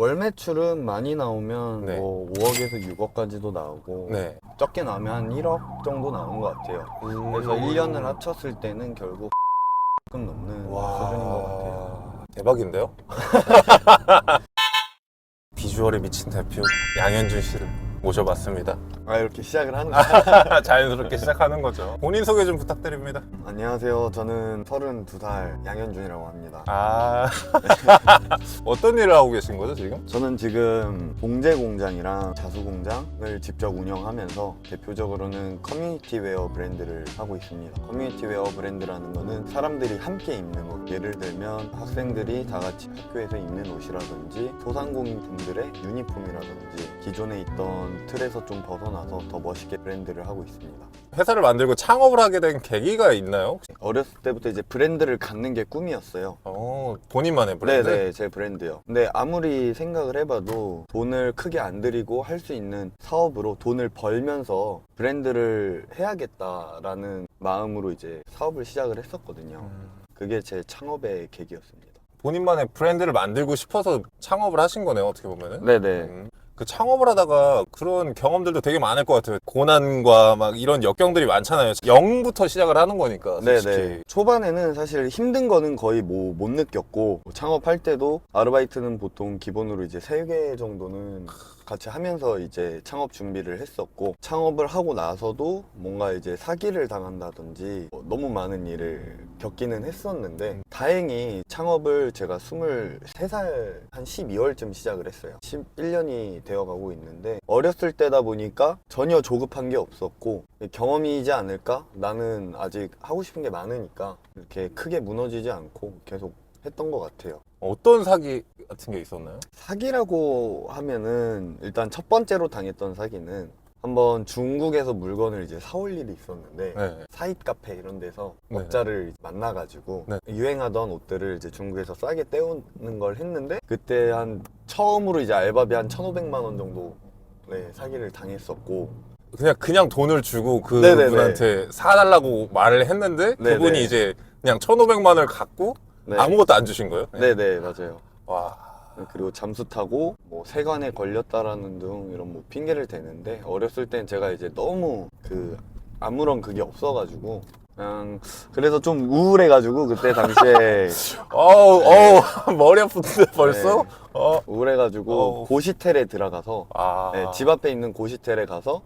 월 매출은 많이 나오면 네. 뭐 5억에서 6억까지도 나오고 네. 적게 나오면 한 1억 정도 나오는 것 같아요. 그래서 1년을 합쳤을 때는 결국 금 넘는 수준인 것 같아요. 대박인데요? 비주얼에 미친 대표 양현준 씨를 모셔봤습니다. 아, 이렇게 시작을 하는 거야? 자연스럽게 시작하는 거죠. 본인 소개 좀 부탁드립니다. 안녕하세요. 저는 32살 양현준이라고 합니다. 아 어떤 일을 하고 계신 거죠 지금? 저는 지금 봉제 공장이랑 자수 공장을 직접 운영하면서 대표적으로는 커뮤니티 웨어 브랜드를 하고 있습니다. 커뮤니티 웨어 브랜드라는 거는 사람들이 함께 입는 옷, 예를 들면 학생들이 다 같이 학교에서 입는 옷이라든지 소상공인 분들의 유니폼이라든지 기존에 있던 틀에서 좀 벗어나서 더 멋있게 브랜드를 하고 있습니다. 회사를 만들고 창업을 하게 된 계기가 있나요? 어렸을 때부터 이제 브랜드를 갖는 게 꿈이었어요. 본인만의 브랜드? 네네, 제 브랜드요. 근데 아무리 생각을 해봐도 돈을 크게 안 들이고 할 수 있는 사업으로 돈을 벌면서 브랜드를 해야겠다라는 마음으로 이제 사업을 시작을 했었거든요. 그게 제 창업의 계기였습니다. 본인만의 브랜드를 만들고 싶어서 창업을 하신 거네요, 어떻게 보면은. 네네. 그 창업을 하다가 그런 경험들도 되게 많을 것 같아요. 고난과 막 이런 역경들이 많잖아요. 0부터 시작을 하는 거니까, 솔직히. 네네. 초반에는 사실 힘든 거는 거의 뭐 못 느꼈고, 창업할 때도 아르바이트는 보통 기본으로 이제 3개 정도는 같이 하면서 이제 창업 준비를 했었고, 창업을 하고 나서도 뭔가 이제 사기를 당한다든지 너무 많은 일을 겪기는 했었는데, 다행히 창업을 제가 23살 한 12월쯤 시작을 했어요. 11년이 되어가고 있는데, 어렸을 때다 보니까 전혀 조급한 게 없었고, 경험이지 않을까? 나는 아직 하고 싶은 게 많으니까 이렇게 크게 무너지지 않고 계속 했던 것 같아요. 어떤 사기 같은 게 있었나요? 사기라고 하면은 일단 첫 번째로 당했던 사기는 한번 중국에서 물건을 이제 사올 일이 있었는데 네. 사입 카페 이런 데서 네. 업자를 만나가지고 네. 유행하던 옷들을 이제 중국에서 싸게 떼오는 걸 했는데 그때 한 처음으로 이제 알바비 한 1,500만 원 정도 사기를 당했었고 그냥 돈을 주고 네네네. 그분한테 사달라고 말을 했는데 네네. 그분이 이제 그냥 1,500만 원을 갖고 네. 아무것도 안 주신 거예요? 네네, 맞아요. 와. 그리고 잠수 타고 뭐 세관에 걸렸다라는 등 이런 뭐 핑계를 대는데 어렸을 땐 제가 이제 너무 아무런 그게 없어가지고 그냥 그래서 좀 우울해가지고 그때 당시에 머리 아픈데 벌써? 네. 어. 우울해가지고 고시텔에 들어가서 아. 집 앞에 있는 고시텔에 가서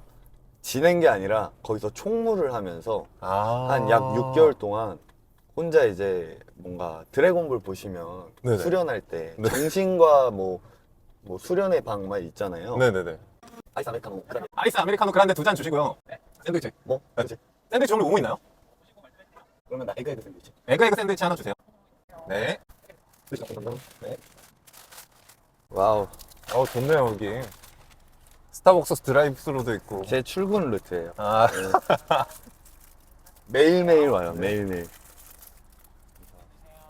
지낸 게 아니라 거기서 총무를 하면서 한 약 6개월 동안 혼자 이제 뭔가 드래곤볼 보시면 네네. 수련할 때 네. 정신과 뭐 수련의 방 막 있잖아요. 네네네. 아이스 아메리카노 그다음에 아이스 아메리카노 그란데 2잔 주시고요. 샌드위치. 뭐? 그치? 샌드위치 오늘 뭐뭐 있나요? 그러면 나 에그 샌드위치. 에그 샌드위치 하나 주세요. 네. 네. 와우. 좋네요, 여기. 스타벅스 드라이브스루도 있고. 제 출근 루트예요. 아. 매일매일 와요. 매일매일.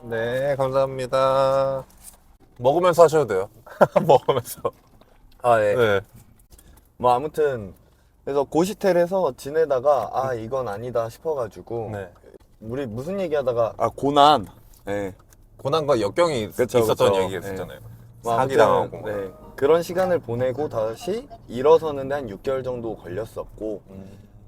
네, 감사합니다. 먹으면서 하셔도 돼요. 먹으면서. 아, 네. 네. 뭐 아무튼 그래서 고시텔에서 지내다가 이건 아니다 싶어가지고 네. 우리 무슨 얘기하다가 고난. 네. 고난과 역경이 그쵸, 있었던 그쵸. 얘기였었잖아요. 뭐 사기당하고. 아무튼, 네. 그런 시간을 보내고 다시 일어서는데 한 6개월 정도 걸렸었고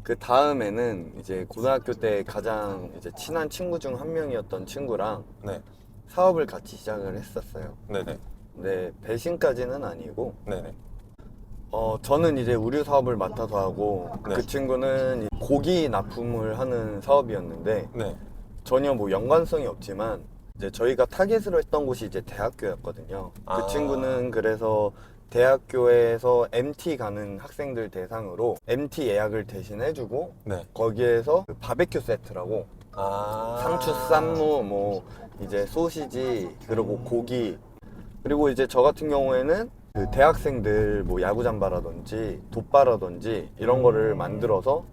그 다음에는 이제 고등학교 때 가장 이제 친한 친구 중 한 명이었던 친구랑 네. 사업을 같이 시작을 했었어요. 네네. 근데 배신까지는 아니고 네네. 저는 이제 의류 사업을 맡아서 하고 네. 그 친구는 고기 납품을 하는 사업이었는데 네. 전혀 뭐 연관성이 없지만 이제 저희가 타겟으로 했던 곳이 이제 대학교였거든요. 그 친구는 그래서 대학교에서 MT 가는 학생들 대상으로 MT 예약을 대신 해주고 네. 거기에서 그 바베큐 세트라고 상추, 쌈무, 뭐 이제 소시지 그리고 고기 그리고 이제 저 같은 경우에는 그 대학생들 뭐 야구 잠바라든지 돗바라든지 이런 거를 만들어서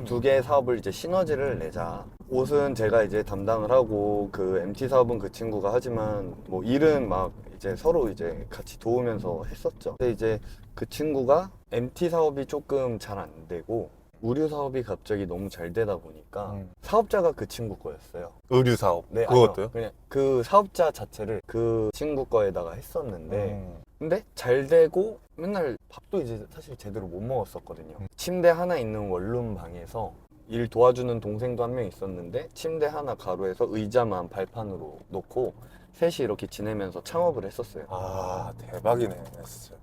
두 개의 사업을 이제 시너지를 내자. 옷은 제가 이제 담당을 하고 그 MT 사업은 그 친구가 하지만 뭐 일은 막 이제 서로 이제 같이 도우면서 했었죠. 근데 이제 그 친구가 MT 사업이 조금 잘 안 되고 의류 사업이 갑자기 너무 잘 되다 보니까 사업자가 그 친구 거였어요. 의류 사업. 네, 그것도요? 그냥 그 사업자 자체를 그 친구 거에다가 했었는데 근데 잘 되고 맨날 밥도 이제 사실 제대로 못 먹었었거든요. 침대 하나 있는 원룸 방에서 일 도와주는 동생도 한 명 있었는데 침대 하나 가로에서 의자만 발판으로 놓고 셋이 이렇게 지내면서 창업을 했었어요. 아, 대박이네, 진짜.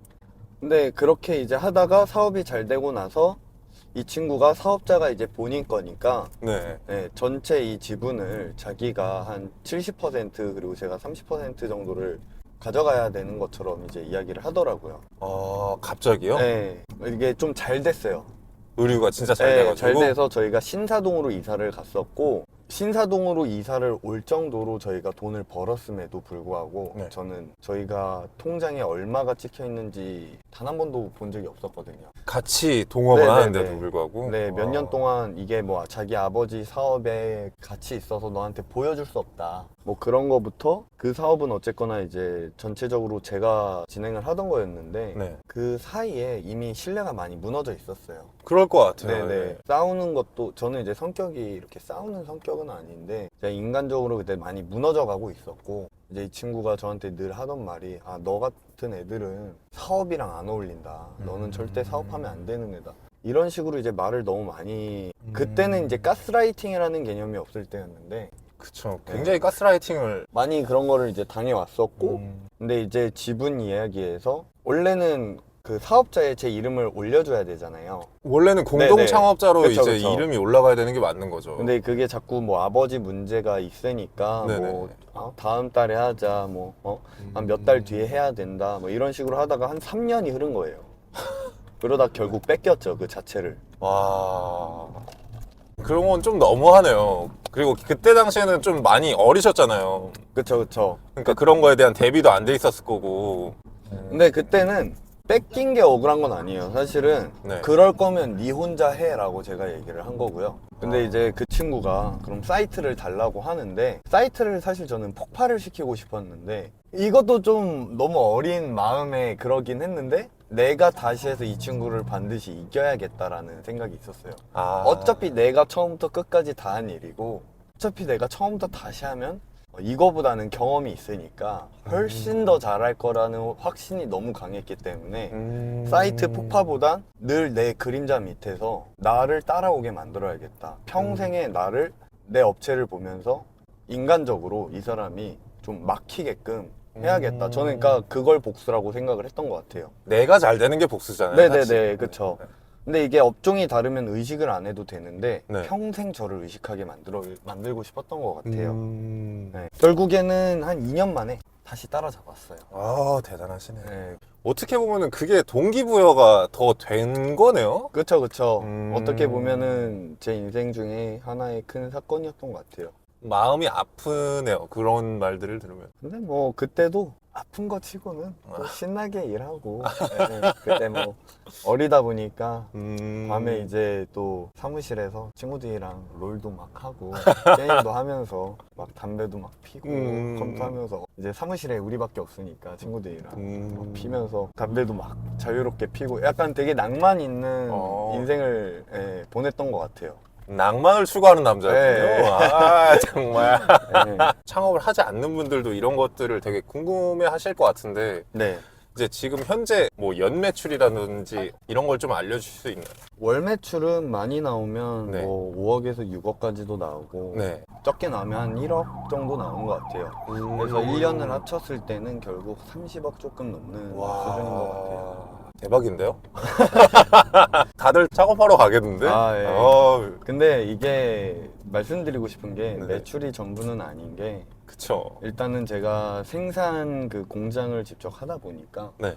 근데 그렇게 이제 하다가 사업이 잘 되고 나서 이 친구가 사업자가 이제 본인 거니까 네. 네, 전체 이 지분을 자기가 한 70% 그리고 제가 30% 정도를 가져가야 되는 것처럼 이제 이야기를 하더라고요. 갑자기요? 네, 이게 좀 잘 됐어요. 의류가 진짜 잘 네, 돼가지고. 잘 돼서 저희가 신사동으로 이사를 갔었고 신사동으로 이사를 올 정도로 저희가 돈을 벌었음에도 불구하고 네. 저는 저희가 통장에 얼마가 찍혀 있는지 단 한 번도 본 적이 없었거든요. 같이 동업을 네, 하는데도 네, 네. 불구하고. 네, 몇 년 동안 이게 뭐 자기 아버지 사업에 같이 있어서 너한테 보여줄 수 없다. 뭐 그런 거부터 그 사업은 어쨌거나 이제 전체적으로 제가 진행을 하던 거였는데 네. 그 사이에 이미 신뢰가 많이 무너져 있었어요. 그럴 것 같아요. 네네. 싸우는 것도 저는 이제 성격이 이렇게 싸우는 성격은 아닌데 제가 인간적으로 그때 많이 무너져 가고 있었고 이제 이 친구가 저한테 늘 하던 말이 너 같은 애들은 사업이랑 안 어울린다. 너는 절대 사업하면 안 되는 애다. 이런 식으로 이제 말을 너무 많이 그때는 이제 가스라이팅이라는 개념이 없을 때였는데 그쵸. 굉장히 가스라이팅을. 많이 그런 거를 이제 당해왔었고 음. 근데 이제 지분 이야기에서 원래는 그 사업자에 제 이름을 올려줘야 되잖아요. 원래는 공동 네네. 창업자로 그쵸, 이제 그쵸. 이름이 올라가야 되는 게 맞는 거죠. 근데 그게 자꾸 뭐 아버지 문제가 있으니까 네네. 뭐 다음 달에 하자 뭐 한 몇 달 뒤에 해야 된다 뭐 이런 식으로 하다가 한 3년이 흐른 거예요. 그러다 결국 뺏겼죠 그 자체를. 와. 그런 건 좀 너무하네요. 그리고 그때 당시에는 좀 많이 어리셨잖아요. 그쵸 그쵸. 그러니까 그런 거에 대한 대비도 안 돼 있었을 거고. 근데 그때는 뺏긴 게 억울한 건 아니에요. 사실은 네. 그럴 거면 네 혼자 해라고 제가 얘기를 한 거고요. 근데 이제 그 친구가 그럼 사이트를 달라고 하는데 사이트를 사실 저는 폭발을 시키고 싶었는데 이것도 좀 너무 어린 마음에 그러긴 했는데 내가 다시 해서 이 친구를 반드시 이겨야겠다라는 생각이 있었어요. 어차피 내가 처음부터 끝까지 다 한 일이고 어차피 내가 처음부터 다시 하면 이거보다는 경험이 있으니까 훨씬 더 잘할 거라는 확신이 너무 강했기 때문에 사이트 폭파보단 늘 내 그림자 밑에서 나를 따라오게 만들어야겠다. 평생에 나를 내 업체를 보면서 인간적으로 이 사람이 좀 막히게끔 해야겠다. 저는 그러니까 그걸 복수라고 생각을 했던 것 같아요. 내가 잘 되는 게 복수잖아요. 네네네, 사실. 그쵸. 근데 이게 업종이 다르면 의식을 안 해도 되는데 네. 평생 저를 의식하게 만들고 싶었던 것 같아요. 음. 네. 결국에는 한 2년 만에 다시 따라잡았어요. 아, 대단하시네. 네. 어떻게 보면은 그게 동기부여가 더 된 거네요? 그쵸, 그쵸. 음. 어떻게 보면은 제 인생 중에 하나의 큰 사건이었던 것 같아요. 마음이 아프네요. 그런 말들을 들으면. 근데 뭐 그때도 아픈 거 치고는 또 신나게 일하고 네, 그때 뭐 어리다 보니까 밤에 이제 또 사무실에서 친구들이랑 롤도 막 하고 게임도 하면서 막 담배도 막 피고 검토하면서 이제 사무실에 우리밖에 없으니까 친구들이랑 막 피면서 담배도 막 자유롭게 피고 약간 되게 낭만 있는 인생을 보냈던 것 같아요. 낭만을 추구하는 남자였군요. 네. 아, 정말. 네. 창업을 하지 않는 분들도 이런 것들을 되게 궁금해 하실 것 같은데, 네. 이제 지금 현재 뭐 연매출이라든지 이런 걸 좀 알려주실 수 있나요? 월 매출은 많이 나오면 네. 뭐 5억에서 6억까지도 나오고 네. 적게 나오면 한 1억 정도 나오는 것 같아요. 그래서 1년을 합쳤을 때는 결국 30억 조금 넘는 수준인 것 같아요. 대박인데요? 다들 작업하러 가겠는데? 아, 예. 근데 이게 말씀드리고 싶은 게 네. 매출이 전부는 아닌 게 그쵸. 일단은 제가 생산 그 공장을 직접 하다 보니까 네.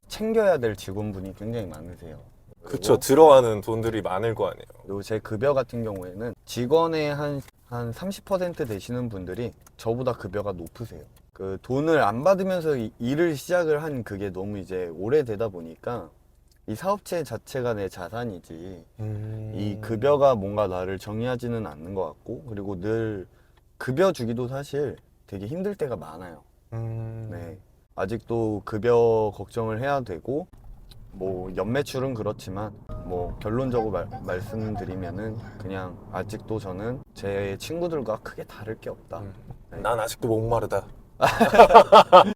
챙겨야 될 직원분이 굉장히 많으세요. 그쵸. 들어가는 돈들이 많을 거 아니에요. 그리고 제 급여 같은 경우에는 직원의 한 30% 되시는 분들이 저보다 급여가 높으세요. 그 돈을 안 받으면서 일을 시작을 한 그게 너무 이제 오래되다 보니까 이 사업체 자체가 내 자산이지 이 급여가 뭔가 나를 정의하지는 않는 것 같고 그리고 늘 급여 주기도 사실 되게 힘들 때가 많아요. 네. 아직도 급여 걱정을 해야 되고 뭐 연매출은 그렇지만 뭐 결론적으로 말씀드리면은 그냥 아직도 저는 제 친구들과 크게 다를 게 없다. 네. 난 아직도 목마르다.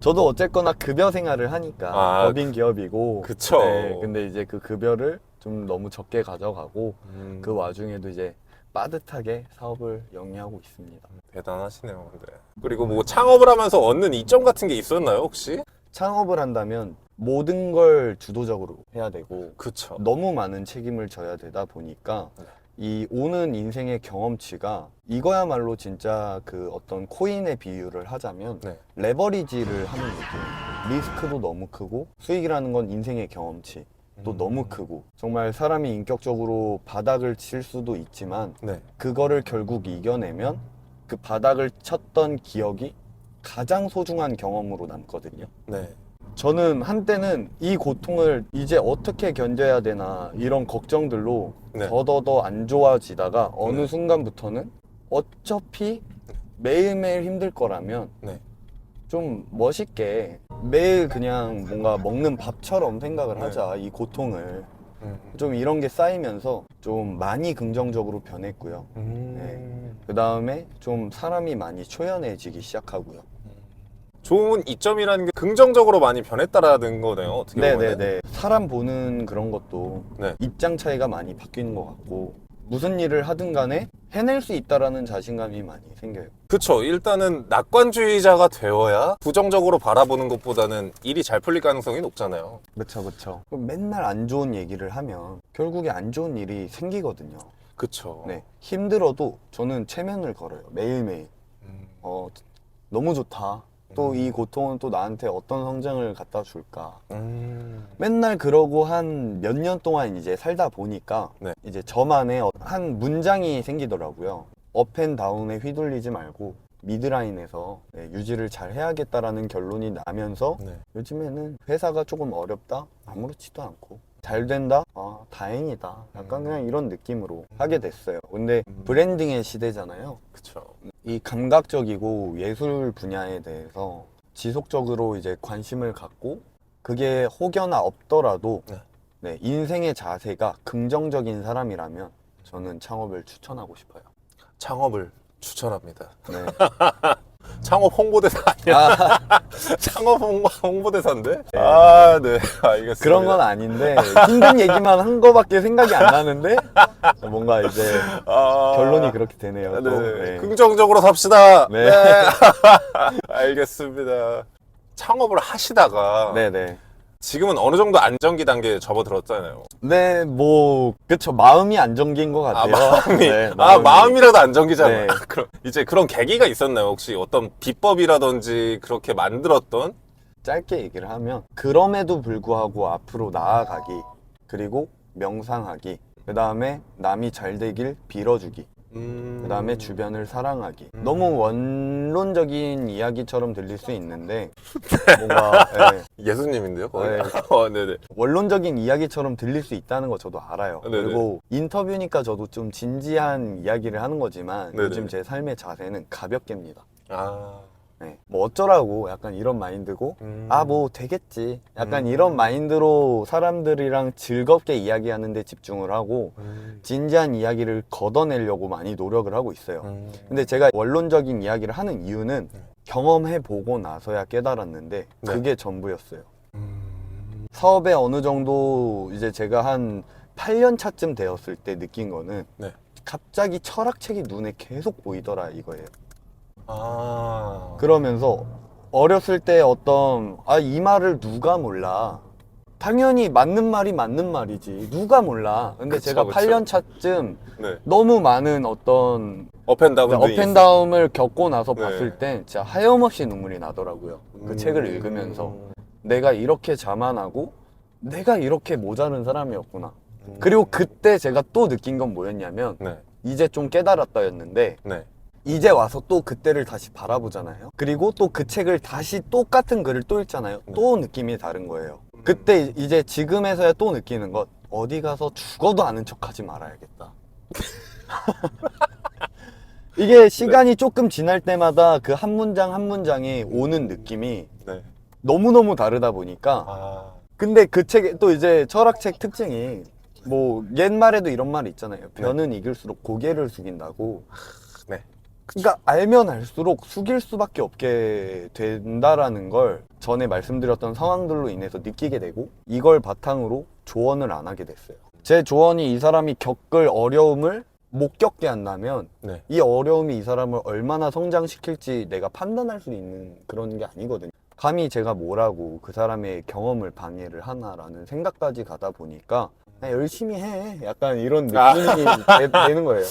저도 어쨌거나 급여 생활을 하니까 법인 기업이고 그쵸. 네, 근데 이제 그 급여를 좀 너무 적게 가져가고 그 와중에도 이제 빠듯하게 사업을 영위하고 있습니다. 대단하시네요, 근데. 그리고 뭐 창업을 하면서 얻는 이점 같은 게 있었나요, 혹시? 창업을 한다면 모든 걸 주도적으로 해야 되고 그쵸. 너무 많은 책임을 져야 되다 보니까 네. 이 오는 인생의 경험치가 이거야말로 진짜 그 어떤 코인의 비유를 하자면 네. 레버리지를 하는 느낌. 리스크도 너무 크고 수익이라는 건 인생의 경험치 또 너무 크고 정말 사람이 인격적으로 바닥을 칠 수도 있지만 네. 그거를 결국 이겨내면 그 바닥을 쳤던 기억이 가장 소중한 경험으로 남거든요. 네. 저는 한때는 이 고통을 이제 어떻게 견뎌야 되나 이런 걱정들로 네. 더더더 안 좋아지다가 어느 네. 순간부터는 어차피 매일매일 힘들 거라면 네. 좀 멋있게 매일 그냥 뭔가 먹는 밥처럼 생각을 네. 하자, 이 고통을. 좀 이런 게 쌓이면서 좀 많이 긍정적으로 변했고요. 그 다음에 좀 사람이 많이 초연해지기 시작하고요. 좋은 이점이라는 게 긍정적으로 많이 변했다라는 거네요, 어떻게 보면. 네네네. 사람 보는 그런 것도 네. 입장 차이가 많이 바뀌는 것 같고 무슨 일을 하든 간에 해낼 수 있다라는 자신감이 많이 생겨요. 그쵸. 일단은 낙관주의자가 되어야 부정적으로 바라보는 것보다는 일이 잘 풀릴 가능성이 높잖아요. 그쵸. 맨날 안 좋은 얘기를 하면 결국에 안 좋은 일이 생기거든요. 그쵸. 네. 힘들어도 저는 체면을 걸어요. 매일매일. 너무 좋다. 또 이 고통은 또 나한테 어떤 성장을 갖다 줄까. 맨날 그러고 한 몇 년 동안 이제 살다 보니까 네. 이제 저만의 한 문장이 생기더라고요. 업앤다운에 휘둘리지 말고 미드라인에서 유지를 잘 해야겠다라는 결론이 나면서 네. 요즘에는 회사가 조금 어렵다? 아무렇지도 않고 잘 된다? 아, 다행이다. 약간 그냥 이런 느낌으로 하게 됐어요. 근데 브랜딩의 시대잖아요. 그쵸. 이 감각적이고 예술 분야에 대해서 지속적으로 이제 관심을 갖고 그게 혹여나 없더라도 네. 네, 인생의 자세가 긍정적인 사람이라면 저는 창업을 추천하고 싶어요. 창업을 추천합니다. 네. 창업 홍보대사 아니야? 아, 창업 홍보대사인데? 아, 네. 알겠습니다. 그런 건 아닌데 힘든 얘기만 한 거밖에 생각이 안 나는데 뭔가 이제 결론이 그렇게 되네요. 또. 네. 네. 긍정적으로 삽시다. 네. 알겠습니다. 창업을 하시다가 네네. 지금은 어느 정도 안정기 단계에 접어들었잖아요. 네, 뭐 그쵸. 마음이 안정기인 것 같아요. 마음이. 네, 마음이라도 안정기잖아요. 네. 그럼 이제 그런 계기가 있었나요? 혹시 어떤 비법이라든지 그렇게 만들었던? 짧게 얘기를 하면 그럼에도 불구하고 앞으로 나아가기 그리고 명상하기 그 다음에 남이 잘 되길 빌어주기 그 다음에 주변을 사랑하기 너무 원론적인 이야기처럼 들릴 수 있는데 뭔가 예수님인데요, 거의? 네. 네네. 원론적인 이야기처럼 들릴 수 있다는 거 저도 알아요. 네네. 그리고 인터뷰니까 저도 좀 진지한 이야기를 하는 거지만 네네. 요즘 제 삶의 자세는 가볍게입니다. 아. 네. 뭐 어쩌라고 약간 이런 마인드고 아 뭐 되겠지 약간 이런 마인드로 사람들이랑 즐겁게 이야기하는 데 집중을 하고 진지한 이야기를 걷어내려고 많이 노력을 하고 있어요. 근데 제가 원론적인 이야기를 하는 이유는 경험해 보고 나서야 깨달았는데 네. 그게 전부였어요. 사업에 어느 정도 이제 제가 한 8년 차쯤 되었을 때 느낀 거는 네. 갑자기 철학책이 눈에 계속 보이더라 이거예요. 아. 그러면서 어렸을 때 어떤 이 말을 누가 몰라. 당연히 맞는 말이 맞는 말이지. 누가 몰라. 근데 그쵸, 제가 그쵸. 8년 차쯤 네. 너무 많은 어떤 업앤다운도 업앤다운을 겪고 나서 네. 봤을 땐 진짜 하염없이 눈물이 나더라고요. 그 책을 읽으면서 내가 이렇게 자만하고 내가 이렇게 모자른 사람이었구나. 그리고 그때 제가 또 느낀 건 뭐였냐면 네. 이제 좀 깨달았다였는데 네. 이제 와서 또 그때를 다시 바라보잖아요. 그리고 또 그 책을 다시 똑같은 글을 또 읽잖아요. 또 느낌이 다른 거예요. 그때 이제 지금에서야 또 느끼는 것 어디 가서 죽어도 아는 척하지 말아야겠다. 이게 시간이 조금 지날 때마다 그 한 문장 한 문장에 오는 느낌이 네. 너무너무 다르다 보니까 아. 근데 그 책에 또 이제 철학책 특징이 뭐 옛말에도 이런 말이 있잖아요. 변은 익을수록 고개를 숙인다고. 네. 그러니까 알면 알수록 숙일 수밖에 없게 된다라는 걸 전에 말씀드렸던 상황들로 인해서 느끼게 되고, 이걸 바탕으로 조언을 안 하게 됐어요. 제 조언이 이 사람이 겪을 어려움을 못 겪게 한다면 네. 이 어려움이 이 사람을 얼마나 성장시킬지 내가 판단할 수 있는 그런 게 아니거든요. 감히 제가 뭐라고 그 사람의 경험을 방해를 하나라는 생각까지 가다 보니까 그냥 열심히 해, 약간 이런 느낌이 되는 거예요.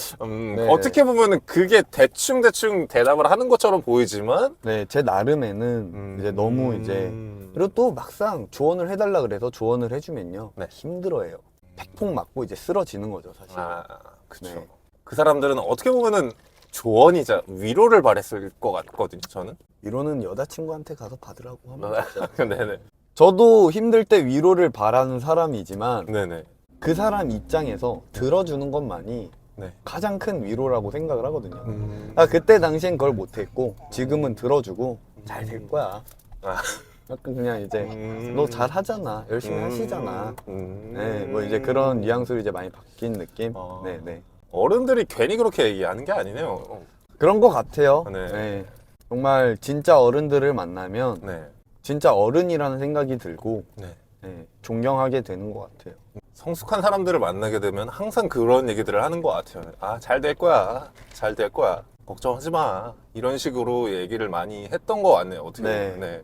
네. 어떻게 보면은 그게 대충 대답을 하는 것처럼 보이지만 네, 제 나름에는 이제 너무 이제, 그리고 또 막상 조언을 해달라 그래서 조언을 해주면요, 네. 힘들어해요. 팩폭 맞고 이제 쓰러지는 거죠, 사실. 그쵸. 네. 그 사람들은 어떻게 보면은 조언이자 위로를 바랬을 것 같거든요, 저는. 위로는 여자친구한테 가서 받으라고 하면 되죠. 네네. 저도 힘들 때 위로를 바라는 사람이지만 네네. 그 사람 입장에서 들어주는 것만이 네. 가장 큰 위로라고 생각을 하거든요. 음. 그때 당시엔 그걸 못했고 지금은 들어주고 잘 될 거야. 아. 약간 그냥 이제 너 잘하잖아, 열심히 하시잖아. 네, 뭐 이제 그런 뉘앙스로 이제 많이 바뀐 느낌. 네. 어른들이 괜히 그렇게 얘기하는 게 아니네요. 그런 것 같아요. 네. 네. 정말 진짜 어른들을 만나면 네. 진짜 어른이라는 생각이 들고 네. 네, 존경하게 되는 것 같아요. 성숙한 사람들을 만나게 되면 항상 그런 얘기들을 하는 것 같아요. 잘 될 거야. 잘 될 거야. 걱정하지 마. 이런 식으로 얘기를 많이 했던 것 같네요. 어떻게 보면. 네.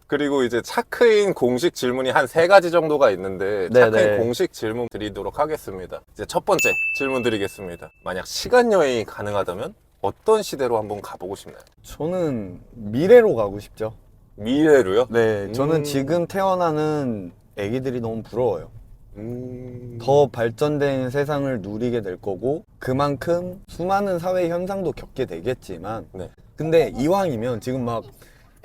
그리고 이제 차크인 공식 질문이 한 3가지 정도가 있는데 차크인 공식 질문 드리도록 하겠습니다. 이제 첫 번째 질문 드리겠습니다. 만약 시간 여행이 가능하다면 어떤 시대로 한번 가보고 싶나요? 저는 미래로 가고 싶죠. 미래로요? 네, 저는 지금 태어나는 애기들이 너무 부러워요. 더 발전된 세상을 누리게 될 거고 그만큼 수많은 사회 현상도 겪게 되겠지만 네. 근데 이왕이면 지금 막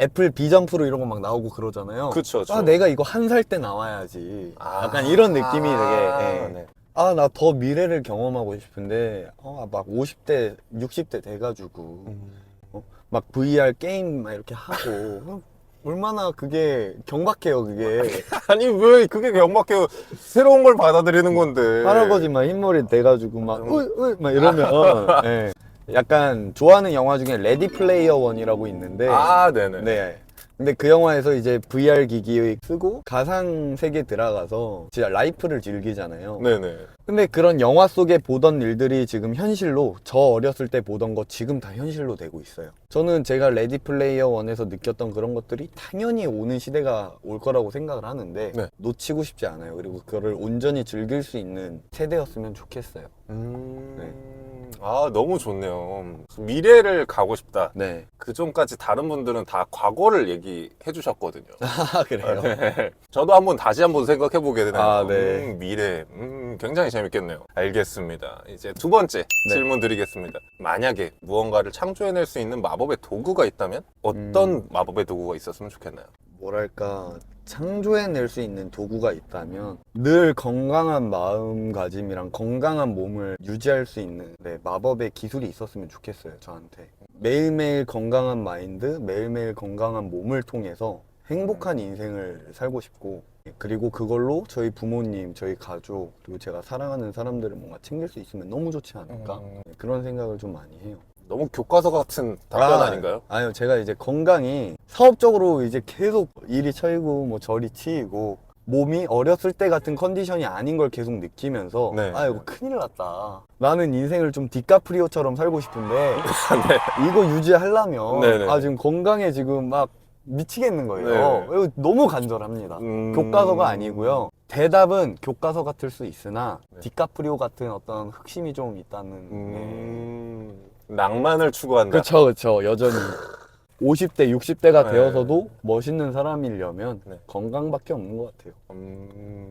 애플 비전 프로 이런 거 막 나오고 그러잖아요. 그쵸. 내가 이거 1살 때 나와야지. 약간 이런 느낌이 되게. 네. 나 더 미래를 경험하고 싶은데 막 50대, 60대 돼가지고 막 VR 게임 막 이렇게 하고 얼마나 그게 경박해요, 그게. 아니 왜 그게 경박해요. 새로운 걸 받아들이는 건데. 할아버지 막 흰머리 돼가지고 막 막 이러면 네. 약간 좋아하는 영화 중에 레디 플레이어 원이라고 있는데 네네. 네. 근데 그 영화에서 이제 VR 기기 쓰고 가상 세계 들어가서 진짜 라이프를 즐기잖아요. 네네. 근데 그런 영화 속에 보던 일들이 지금 현실로, 저 어렸을 때 보던 거 지금 다 현실로 되고 있어요. 저는 제가 레디 플레이어 원에서 느꼈던 그런 것들이 당연히 오는 시대가 올 거라고 생각을 하는데 네. 놓치고 싶지 않아요. 그리고 그거를 온전히 즐길 수 있는 세대였으면 좋겠어요. 너무 좋네요. 미래를 가고 싶다. 네. 그 전까지 다른 분들은 다 과거를 얘기해 주셨거든요. 그래요? 네. 저도 다시 한번 생각해 보게 되네요. 네. 미래. 굉장히 재밌겠네요. 알겠습니다. 이제 두 번째 질문 드리겠습니다. 만약에 무언가를 창조해낼 수 있는 마법의 도구가 있다면 어떤 마법의 도구가 있었으면 좋겠나요? 뭐랄까, 창조해낼 수 있는 도구가 있다면 늘 건강한 마음가짐이랑 건강한 몸을 유지할 수 있는 마법의 기술이 있었으면 좋겠어요, 저한테. 매일매일 건강한 마인드, 매일매일 건강한 몸을 통해서 행복한 인생을 살고 싶고, 그리고 그걸로 저희 부모님, 저희 가족, 그리고 제가 사랑하는 사람들을 뭔가 챙길 수 있으면 너무 좋지 않을까? 그런 생각을 좀 많이 해요. 너무 교과서 같은 답변 아닌가요? 아니요, 제가 이제 건강이 사업적으로 이제 계속 일이 처이고 뭐 저리 치이고 몸이 어렸을 때 같은 컨디션이 아닌 걸 계속 느끼면서 이거 큰일 났다. 나는 인생을 좀 디카프리오처럼 살고 싶은데 이거 유지하려면 지금 건강에 지금 막 미치겠는 거예요. 이거 너무 간절합니다. 교과서가 아니고요. 대답은 교과서 같을 수 있으나 디카프리오 같은 어떤 흑심이 좀 있다는 낭만을 추구한다. 그렇죠. 여전히 50대, 60대가 되어서도 멋있는 사람이려면 건강밖에 없는 것 같아요.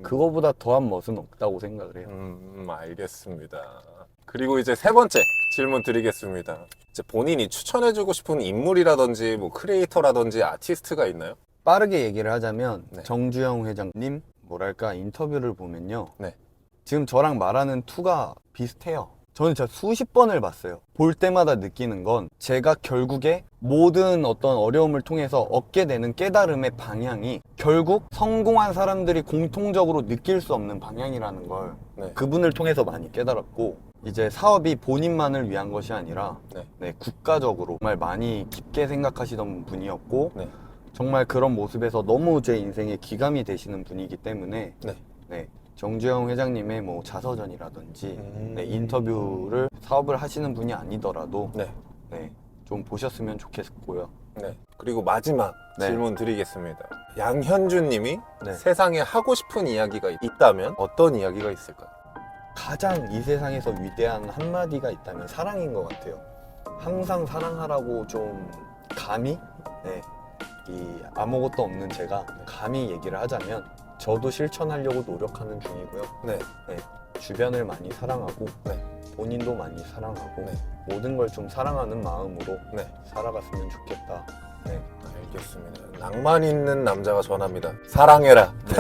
그거보다 더한 멋은 없다고 생각을 해요. 알겠습니다. 그리고 이제 세 번째 질문 드리겠습니다. 이제 본인이 추천해주고 싶은 인물이라든지 뭐 크리에이터라든지 아티스트가 있나요? 빠르게 얘기를 하자면 정주영 회장님 뭐랄까 인터뷰를 보면요. 지금 저랑 말하는 투가 비슷해요. 저는 진짜 수십 번을 봤어요. 볼 때마다 느끼는 건 제가 결국에 모든 어떤 어려움을 통해서 얻게 되는 깨달음의 방향이 결국 성공한 사람들이 공통적으로 느낄 수 없는 방향이라는 걸 그분을 통해서 많이 깨달았고, 이제 사업이 본인만을 위한 것이 아니라 네. 네, 국가적으로 정말 많이 깊게 생각하시던 분이었고 네. 정말 그런 모습에서 너무 제 인생의 기감이 되시는 분이기 때문에 네. 네, 정주영 회장님의 뭐 자서전이라든지 네, 음. 인터뷰를 사업을 하시는 분이 아니더라도 네. 네, 좀 보셨으면 좋겠고요. 네. 그리고 마지막 네. 질문 드리겠습니다. 양현준 님이 네. 세상에 하고 싶은 이야기가 있다면 어떤 이야기가 있을까요? 가장 이 세상에서 위대한 한마디가 있다면 사랑인 것 같아요. 항상 사랑하라고 좀 감히 네, 이 아무것도 없는 제가 감히 얘기를 하자면 저도 실천하려고 노력하는 중이고요. 네. 네, 주변을 많이 사랑하고 네. 본인도 많이 사랑하고 네. 모든 걸 좀 사랑하는 마음으로 네. 살아갔으면 좋겠다. 네. 알겠습니다. 낭만 있는 남자가 전합니다. 사랑해라. 네.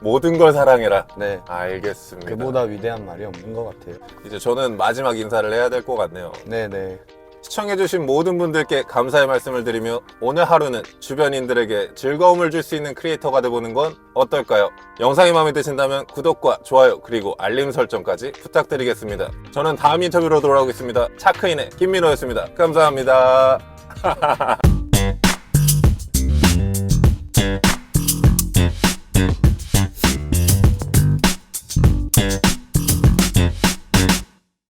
모든 걸 사랑해라. 네. 알겠습니다. 그보다 위대한 말이 없는 것 같아요. 이제 저는 마지막 인사를 해야 될 것 같네요. 네네. 시청해주신 모든 분들께 감사의 말씀을 드리며 오늘 하루는 주변인들에게 즐거움을 줄 수 있는 크리에이터가 되보는 건 어떨까요? 영상이 마음에 드신다면 구독과 좋아요 그리고 알림 설정까지 부탁드리겠습니다. 저는 다음 인터뷰로 돌아오겠습니다. 차크인의 김민호였습니다. 감사합니다.